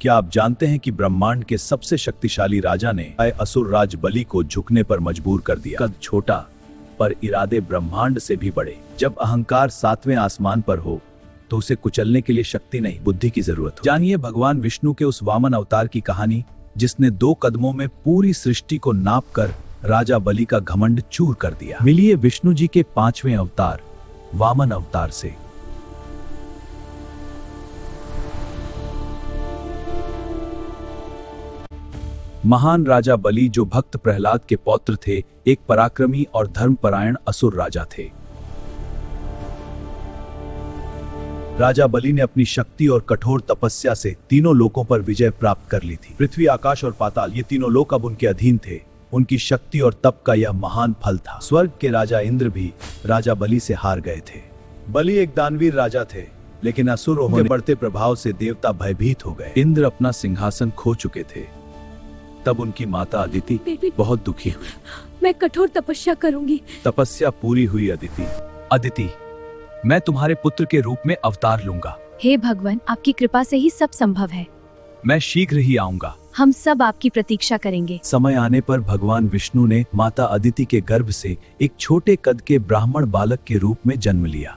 क्या आप जानते हैं कि ब्रह्मांड के सबसे शक्तिशाली राजा ने असुर राज बलि को झुकने पर मजबूर कर दिया। कद छोटा पर इरादे ब्रह्मांड से भी बड़े। जब अहंकार 7वें आसमान पर हो तो उसे कुचलने के लिए शक्ति नहीं, बुद्धि की जरूरत हो। जानिए भगवान विष्णु के उस वामन अवतार की कहानी, जिसने 2 कदमों में पूरी सृष्टि को नाप कर राजा बलि का घमंड चूर कर दिया। मिलिए विष्णु जी के 5वें अवतार वामन अवतार से। महान राजा बलि, जो भक्त प्रहलाद के पौत्र थे, एक पराक्रमी और धर्मपरायण असुर राजा थे। राजा बलि ने अपनी शक्ति और कठोर तपस्या से तीनों लोकों पर विजय प्राप्त कर ली थी। पृथ्वी, आकाश और पाताल, ये तीनों लोक अब उनके अधीन थे। उनकी शक्ति और तप का यह महान फल था। स्वर्ग के राजा इंद्र भी राजा बलि से हार गए थे। बलि एक दानवीर राजा थे, लेकिन असुरों के बढ़ते प्रभाव से देवता भयभीत हो गए। इंद्र अपना सिंहासन खो चुके थे। तब उनकी माता अदिति बहुत दुखी हुई। मैं कठोर तपस्या करूंगी। तपस्या पूरी हुई। अदिति, मैं तुम्हारे पुत्र के रूप में अवतार लूंगा। हे भगवान, आपकी कृपा से ही सब संभव है। मैं शीघ्र ही आऊंगा। हम सब आपकी प्रतीक्षा करेंगे। समय आने पर भगवान विष्णु ने माता अदिति के गर्भ से एक छोटे कद के ब्राह्मण बालक के रूप में जन्म लिया।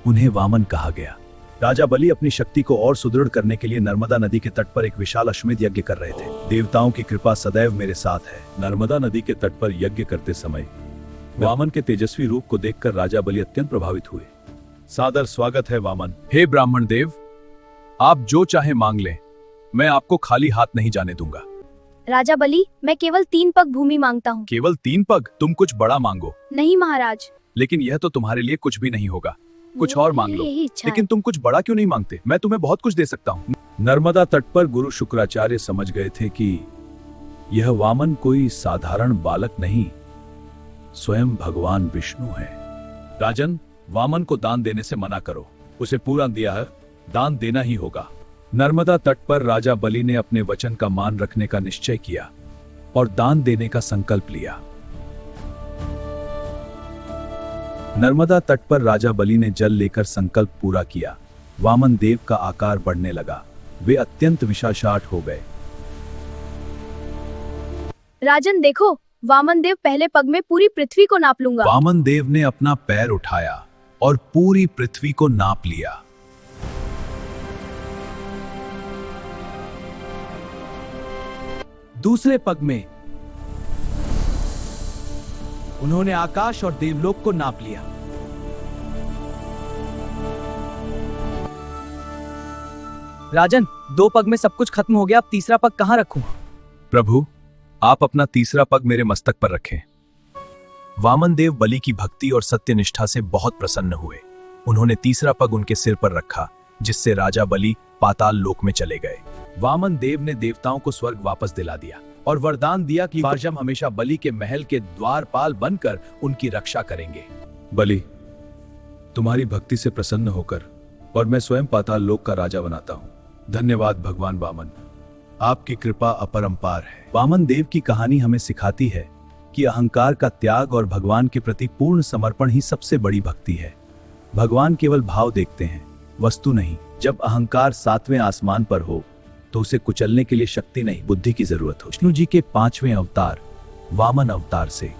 उन्हें वामन कहा गया। राजा बलि अपनी शक्ति को और सुदृढ़ करने के लिए नर्मदा नदी के तट पर एक विशाल अश्वमेध यज्ञ कर रहे थे। देवताओं की कृपा सदैव मेरे साथ है। नर्मदा नदी के तट पर यज्ञ करते समय वामन के तेजस्वी रूप को देखकर राजा बलि अत्यंत प्रभावित हुए। सादर स्वागत है वामन। हे ब्राह्मण देव, आप जो चाहे मांग लें, मैं आपको खाली हाथ नहीं जाने दूंगा। राजा बलि, मैं केवल 3 पग भूमि मांगता हूँ। केवल 3 पग? तुम कुछ बड़ा मांगो। नहीं महाराज। लेकिन यह तो तुम्हारे लिए कुछ भी नहीं होगा। कुछ और मांग लो। यही इच्छा है। लेकिन तुम कुछ बड़ा क्यों नहीं मांगते? मैं तुम्हें बहुत कुछ दे सकता हूँ। नर्मदा तट पर गुरु शुक्राचार्य समझ गए थे कि यह वामन कोई साधारण बालक नहीं, स्वयं भगवान विष्णु है। राजन, वामन को दान देने से मना करो। उसे पूरा दिया है, दान देना ही होगा। नर्मदा तट पर राजा बलि ने अपने वचन का मान रखने का निश्चय किया और दान देने का संकल्प लिया। नर्मदा तट पर राजा बलि ने जल लेकर संकल्प पूरा किया। वामन देव का आकार बढ़ने लगा। वे अत्यंत विशाल हो गए। राजन देखो, वामन देव पहले पग में पूरी पृथ्वी को नाप लूंगा। वामन देव ने अपना पैर उठाया और पूरी पृथ्वी को नाप लिया। दूसरे पग में उन्होंने आकाश और देवलोक को नाप लिया। राजन, 2 पग में सब कुछ खत्म हो गया, अब तीसरा पग कहाँ रखूं? प्रभु, आप अपना तीसरा पग मेरे मस्तक पर रखें। वामन देव बलि की भक्ति और सत्यनिष्ठा से बहुत प्रसन्न हुए। उन्होंने तीसरा पग उनके सिर पर रखा, जिससे राजा बलि पाताल लोक में चले गए। वामन देव ने देवताओं को स्वर्ग वापस दिला दिया और वरदान दिया कि वाजम हमेशा बलि के महल के द्वारपाल बनकर उनकी रक्षा करेंगे। बलि, तुम्हारी भक्ति से प्रसन्न होकर और मैं स्वयं पाताल लोक का राजा बनाता हूँ। धन्यवाद भगवान वामन, आपकी कृपा अपरंपार है। वामन देव की कहानी हमें सिखाती है कि अहंकार का त्याग और भगवान के प्रति पूर्ण समर्पण ही सबसे बड़ी भक्ति है। भगवान केवल भाव देखते हैं, वस्तु नहीं। जब अहंकार 7वें आसमान पर हो तो उसे कुचलने के लिए शक्ति नहीं, बुद्धि की जरूरत हो। विष्णु जी के 5वें अवतार वामन अवतार से।